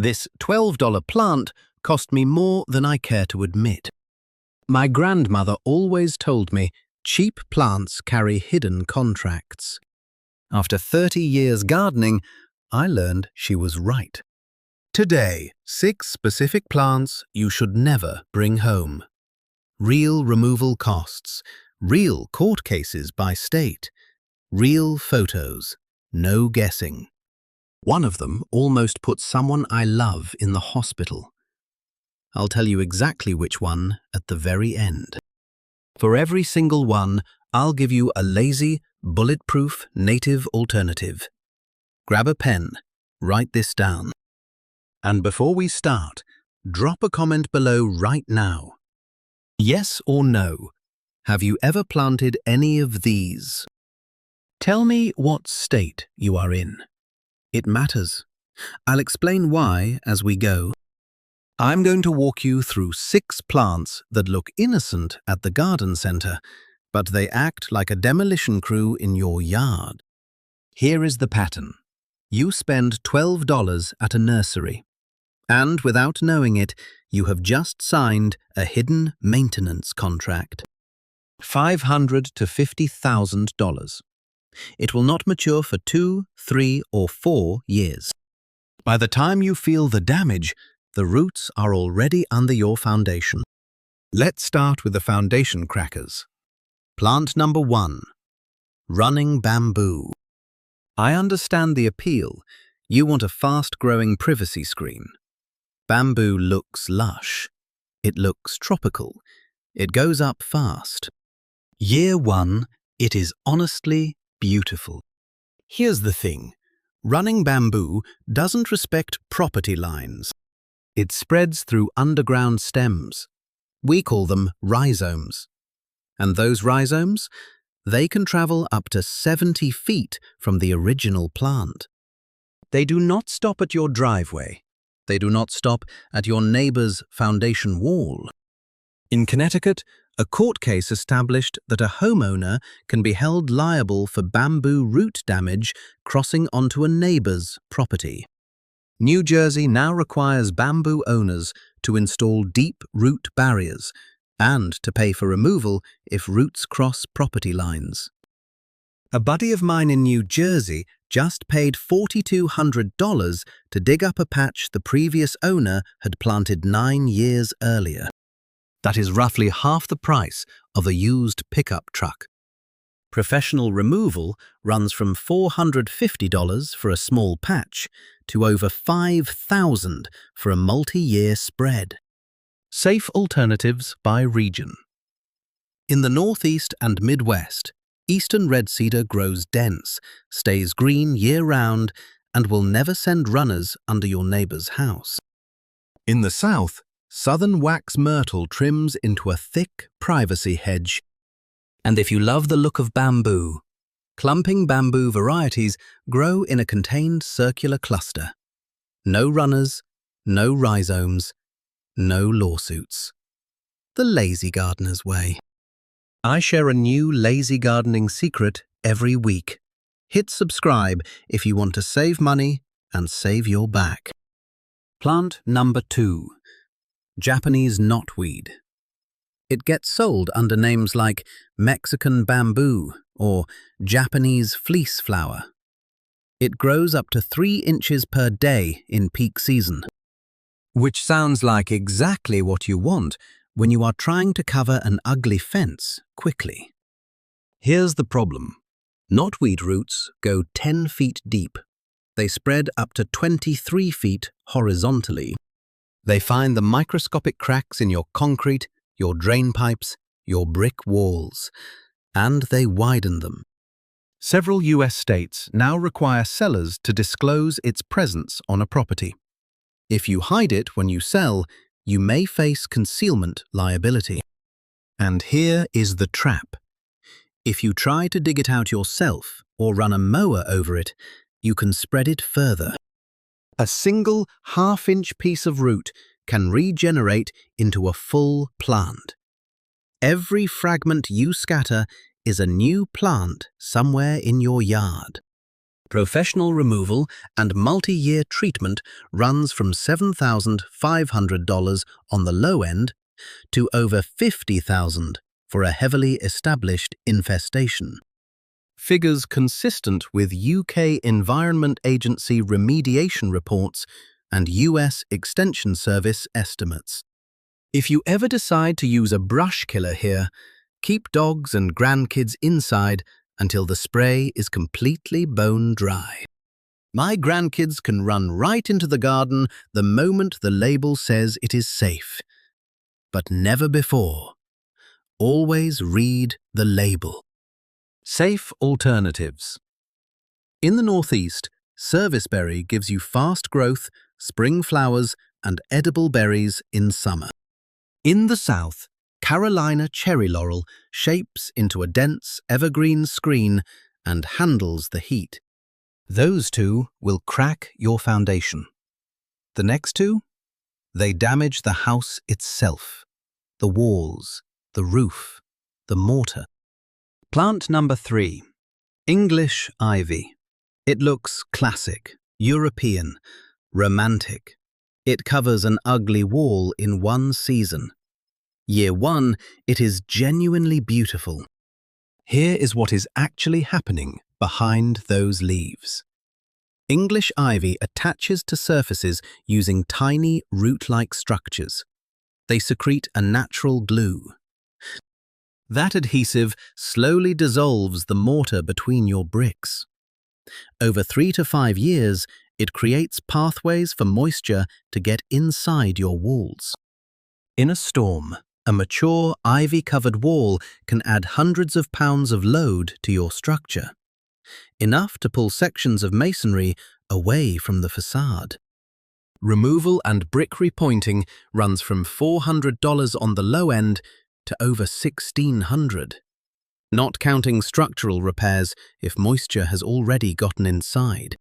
This $12 plant cost me more than I care to admit. My grandmother always told me cheap plants carry hidden contracts. After 30 years gardening, I learned she was right. Today, 6 specific plants you should never bring home. Real removal costs, real court cases by state, real photos, no guessing. One of them almost put someone I love in the hospital. I'll tell you exactly which one at the very end. For every single one, I'll give you a lazy, bulletproof native alternative. Grab a pen, write this down. And before we start, drop a comment below right now. Yes or no, have you ever planted any of these? Tell me what state you are in. It matters. I'll explain why as we go. I'm going to walk you through 6 plants that look innocent at the garden center, but they act like a demolition crew in your yard. Here is the pattern. You spend $12 at a nursery, and without knowing it, you have just signed a hidden maintenance contract. $500 to $50,000. It will not mature for 2, 3, or 4 years. By the time you feel the damage, the roots are already under your foundation. Let's start with the foundation crackers. Plant number 1. Running bamboo. I understand the appeal. You want a fast-growing privacy screen. Bamboo looks lush. It looks tropical. It goes up fast. Year 1, it is honestly beautiful. Here's the thing. Running bamboo doesn't respect property lines. It spreads through underground stems. We call them rhizomes. And those rhizomes, they can travel up to 70 feet from the original plant. They do not stop at your driveway. They do not stop at your neighbor's foundation wall. In Connecticut, a court case established that a homeowner can be held liable for bamboo root damage crossing onto a neighbor's property. New Jersey now requires bamboo owners to install deep root barriers and to pay for removal if roots cross property lines. A buddy of mine in New Jersey just paid $4,200 to dig up a patch the previous owner had planted 9 years earlier. That is roughly half the price of a used pickup truck. Professional removal runs from $450 for a small patch to over $5,000 for a multi-year spread. Safe alternatives by region. In the Northeast and Midwest, Eastern red cedar grows dense, stays green year-round, and will never send runners under your neighbor's house. In the South, Southern wax myrtle trims into a thick privacy hedge. And if you love the look of bamboo, clumping bamboo varieties grow in a contained circular cluster. No runners, no rhizomes, no lawsuits. The lazy gardener's way. I share a new lazy gardening secret every week. Hit subscribe if you want to save money and save your back. Plant number 2. Japanese knotweed. It gets sold under names like Mexican bamboo or Japanese fleece flower. It grows up to 3 inches per day in peak season, which sounds like exactly what you want when you are trying to cover an ugly fence quickly. Here's the problem. Knotweed roots go 10 feet deep. They spread up to 23 feet horizontally. They find the microscopic cracks in your concrete, your drain pipes, your brick walls, and they widen them. Several US states now require sellers to disclose its presence on a property. If you hide it when you sell, you may face concealment liability. And here is the trap. If you try to dig it out yourself or run a mower over it, you can spread it further. A single half-inch piece of root can regenerate into a full plant. Every fragment you scatter is a new plant somewhere in your yard. Professional removal and multi-year treatment runs from $7,500 on the low end to over $50,000 for a heavily established infestation. Figures consistent with UK Environment Agency remediation reports and US Extension Service estimates. If you ever decide to use a brush killer here, keep dogs and grandkids inside until the spray is completely bone dry. My grandkids can run right into the garden the moment the label says it is safe. But never before. Always read the label. Safe alternatives. In the Northeast, serviceberry gives you fast growth, spring flowers, and edible berries in summer. In the South, Carolina cherry laurel shapes into a dense evergreen screen and handles the heat. Those two will crack your foundation. The next two? They damage the house itself, the walls, the roof, the mortar. Plant number 3, English ivy. It looks classic, European, romantic. It covers an ugly wall in one season. Year 1, it is genuinely beautiful. Here is what is actually happening behind those leaves. English ivy attaches to surfaces using tiny root-like structures. They secrete a natural glue. That adhesive slowly dissolves the mortar between your bricks. Over 3 to 5 years, it creates pathways for moisture to get inside your walls. In a storm, a mature, ivy-covered wall can add hundreds of pounds of load to your structure, enough to pull sections of masonry away from the facade. Removal and brick repointing runs from $400 on the low end to over $1,600, not counting structural repairs if moisture has already gotten inside.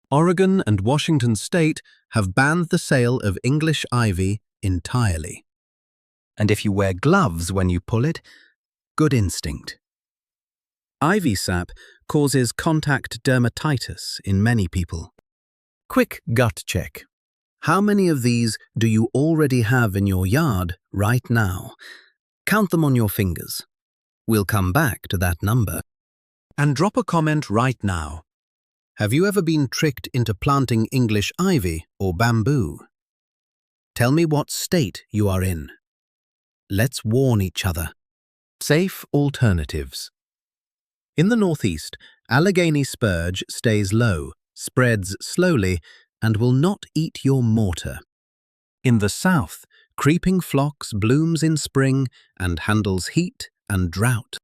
Oregon and Washington State have banned the sale of English ivy entirely. And if you wear gloves when you pull it, good instinct. Ivy sap causes contact dermatitis in many people. Quick gut check. How many of these do you already have in your yard right now? Count them on your fingers. We'll come back to that number. And drop a comment right now. Have you ever been tricked into planting English ivy or bamboo? Tell me what state you are in. Let's warn each other. Safe alternatives. In the Northeast, Allegheny spurge stays low, spreads slowly, and will not eat your mortar. In the South, creeping phlox blooms in spring and handles heat and drought.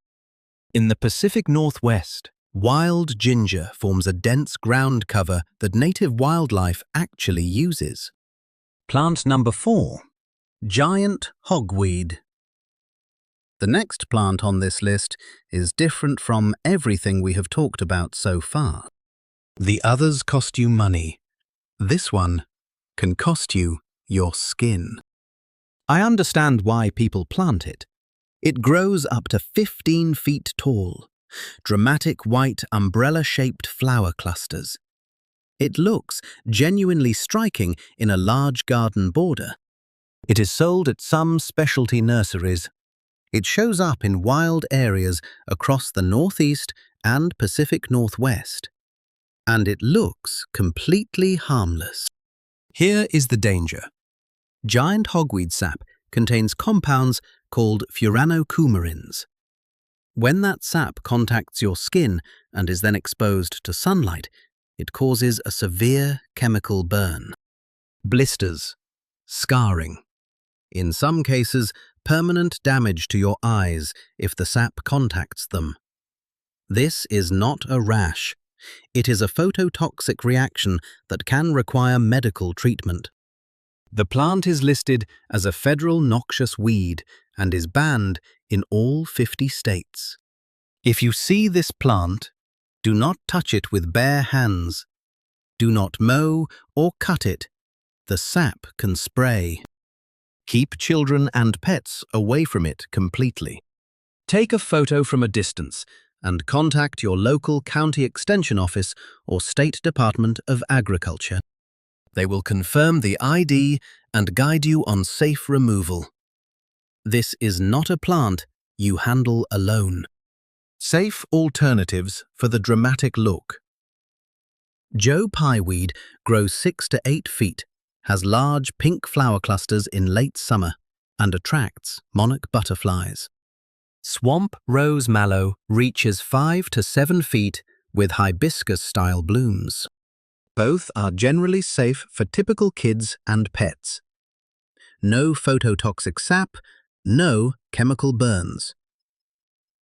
In the Pacific Northwest, wild ginger forms a dense ground cover that native wildlife actually uses. Plant number 4, giant hogweed. The next plant on this list is different from everything we have talked about so far. The others cost you money. This one can cost you your skin. I understand why people plant it. It grows up to 15 feet tall, dramatic white umbrella-shaped flower clusters. It looks genuinely striking in a large garden border. It is sold at some specialty nurseries. It shows up in wild areas across the Northeast and Pacific Northwest. And it looks completely harmless. Here is the danger. Giant hogweed sap contains compounds called furanocoumarins. When that sap contacts your skin and is then exposed to sunlight, it causes a severe chemical burn. Blisters, scarring. In some cases, permanent damage to your eyes if the sap contacts them. This is not a rash. It is a phototoxic reaction that can require medical treatment. The plant is listed as a federal noxious weed and is banned in all 50 states. If you see this plant, do not touch it with bare hands. Do not mow or cut it. The sap can spray. Keep children and pets away from it completely. Take a photo from a distance and contact your local county extension office or State Department of Agriculture. They will confirm the ID and guide you on safe removal. This is not a plant you handle alone. Safe alternatives for the dramatic look. Joe pieweed grows 6 to 8 feet, has large pink flower clusters in late summer, and attracts monarch butterflies. Swamp rose mallow reaches 5 to 7 feet with hibiscus-style blooms. Both are generally safe for typical kids and pets. No phototoxic sap, no chemical burns.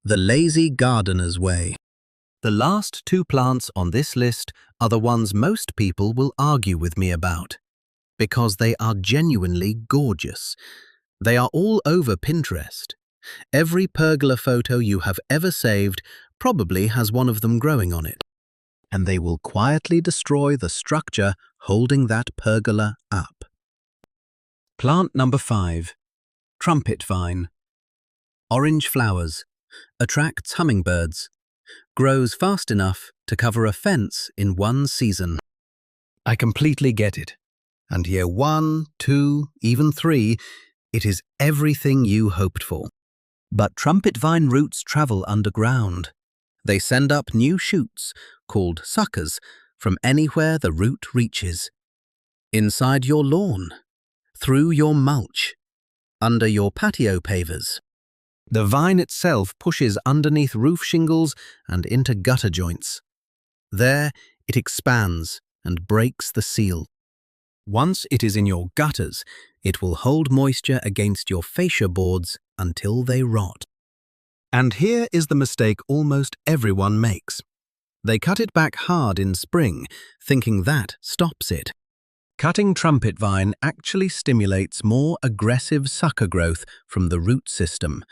The lazy gardener's way. The last 2 plants on this list are the ones most people will argue with me about, because they are genuinely gorgeous. They are all over Pinterest. Every pergola photo you have ever saved probably has one of them growing on it, and they will quietly destroy the structure holding that pergola up. Plant number 5. Trumpet vine. Orange flowers. Attracts hummingbirds. Grows fast enough to cover a fence in one season. I completely get it. And year 1, 2, even 3, it is everything you hoped for. But trumpet vine roots travel underground. They send up new shoots, called suckers, from anywhere the root reaches. Inside your lawn, through your mulch, under your patio pavers. The vine itself pushes underneath roof shingles and into gutter joints. There, it expands and breaks the seal. Once it is in your gutters, it will hold moisture against your fascia boards until they rot. And here is the mistake almost everyone makes. They cut it back hard in spring, thinking that stops it. Cutting trumpet vine actually stimulates more aggressive sucker growth from the root system.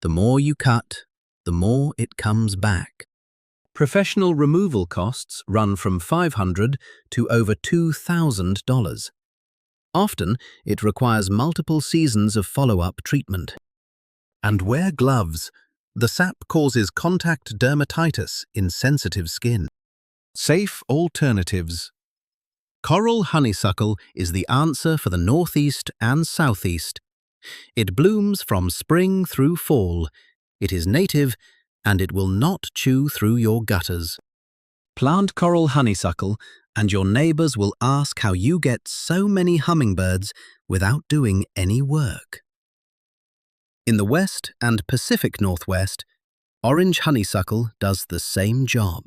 The more you cut, the more it comes back. Professional removal costs run from $500 to over $2,000. Often, it requires multiple seasons of follow-up treatment. And wear gloves. The sap causes contact dermatitis in sensitive skin. Safe alternatives. Coral honeysuckle is the answer for the northeast and southeast. It blooms from spring through fall. It is native, and it will not chew through your gutters. Plant coral honeysuckle, and your neighbors will ask how you get so many hummingbirds without doing any work. In the West and Pacific Northwest, orange honeysuckle does the same job.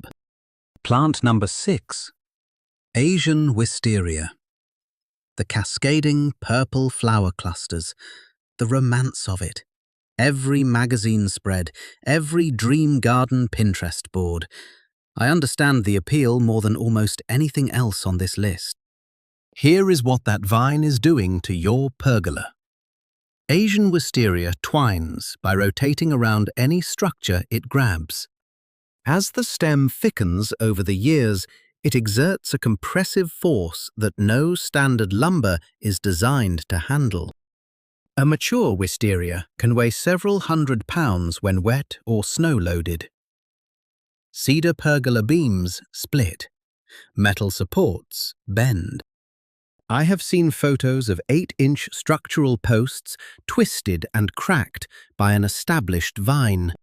Plant number 6. Asian wisteria. The cascading purple flower clusters, the romance of it. Every magazine spread, every dream garden Pinterest board. I understand the appeal more than almost anything else on this list. Here is what that vine is doing to your pergola. Asian wisteria twines by rotating around any structure it grabs. As the stem thickens over the years, it exerts a compressive force that no standard lumber is designed to handle. A mature wisteria can weigh several hundred pounds when wet or snow-loaded. Cedar pergola beams split. Metal supports bend. I have seen photos of 8-inch structural posts twisted and cracked by an established vine.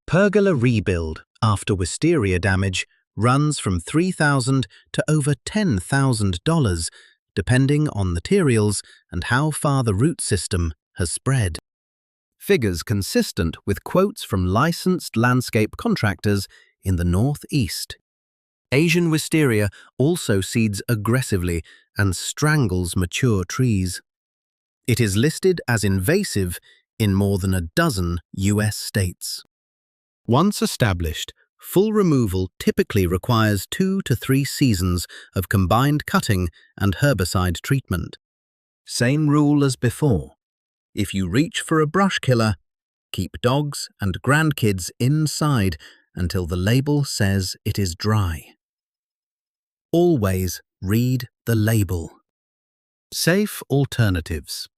Pergola rebuild after wisteria damage runs from $3,000 to over $10,000, depending on materials and how far the root system has spread. Figures consistent with quotes from licensed landscape contractors in the Northeast. Asian wisteria also seeds aggressively and strangles mature trees. It is listed as invasive in more than a dozen US states. Once established, full removal typically requires 2 to 3 seasons of combined cutting and herbicide treatment. Same rule as before. If you reach for a brush killer, keep dogs and grandkids inside until the label says it is dry. Always read the label. Safe alternatives.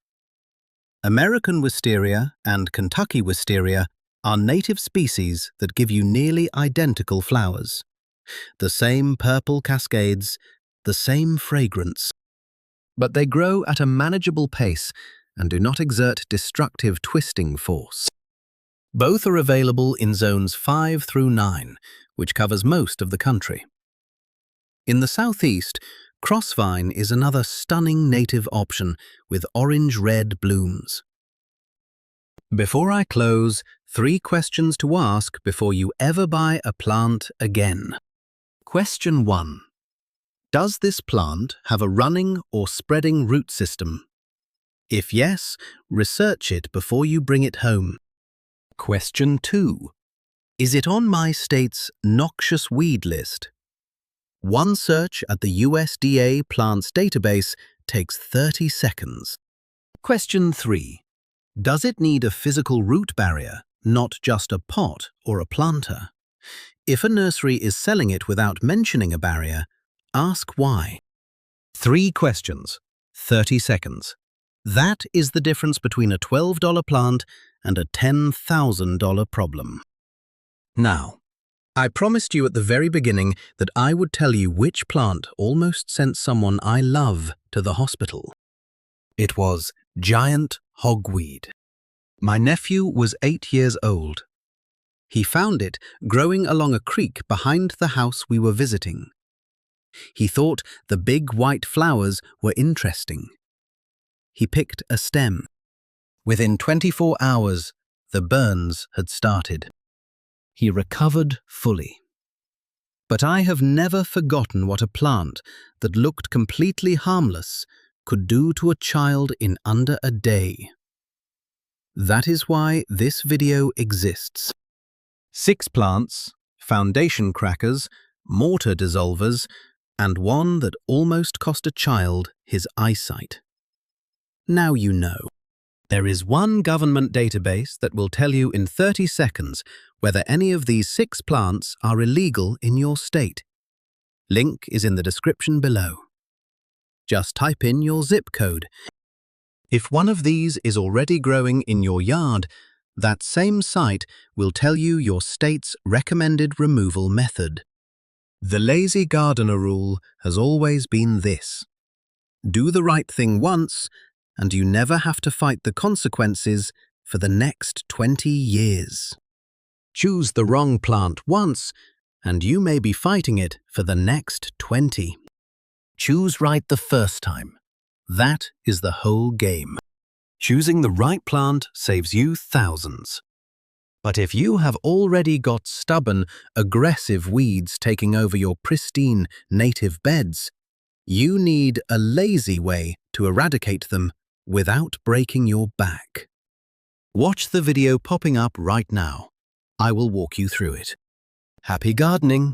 American wisteria and Kentucky wisteria are native species that give you nearly identical flowers. The same purple cascades, the same fragrance. But they grow at a manageable pace and do not exert destructive twisting force. Both are available in zones 5 through 9, which covers most of the country. In the southeast, crossvine is another stunning native option with orange-red blooms. Before I close, 3 questions to ask before you ever buy a plant again. Question 1. Does this plant have a running or spreading root system? If yes, research it before you bring it home. Question 2. Is it on my state's noxious weed list? One search at the USDA plants database takes 30 seconds. Question 3. Does it need a physical root barrier, not just a pot or a planter? If a nursery is selling it without mentioning a barrier, ask why. 3 questions, 30 seconds. That is the difference between a $12 plant and a $10,000 problem. Now, I promised you at the very beginning that I would tell you which plant almost sent someone I love to the hospital. It was giant hogweed. My nephew was 8 years old. He found it growing along a creek behind the house we were visiting. He thought the big white flowers were interesting. He picked a stem. Within 24 hours, the burns had started. He recovered fully. But I have never forgotten what a plant that looked completely harmless could do to a child in under a day. That is why this video exists. 6 plants, foundation crackers, mortar dissolvers, and one that almost cost a child his eyesight. Now you know. There is one government database that will tell you in 30 seconds whether any of these 6 plants are illegal in your state. Link is in the description below. Just type in your zip code. If one of these is already growing in your yard, that same site will tell you your state's recommended removal method. The lazy gardener rule has always been this: do the right thing once, and you never have to fight the consequences for the next 20 years. Choose the wrong plant once, and you may be fighting it for the next 20. Choose right the first time. That is the whole game. Choosing the right plant saves you thousands. But if you have already got stubborn, aggressive weeds taking over your pristine native beds, you need a lazy way to eradicate them without breaking your back. Watch the video popping up right now. I will walk you through it. Happy gardening!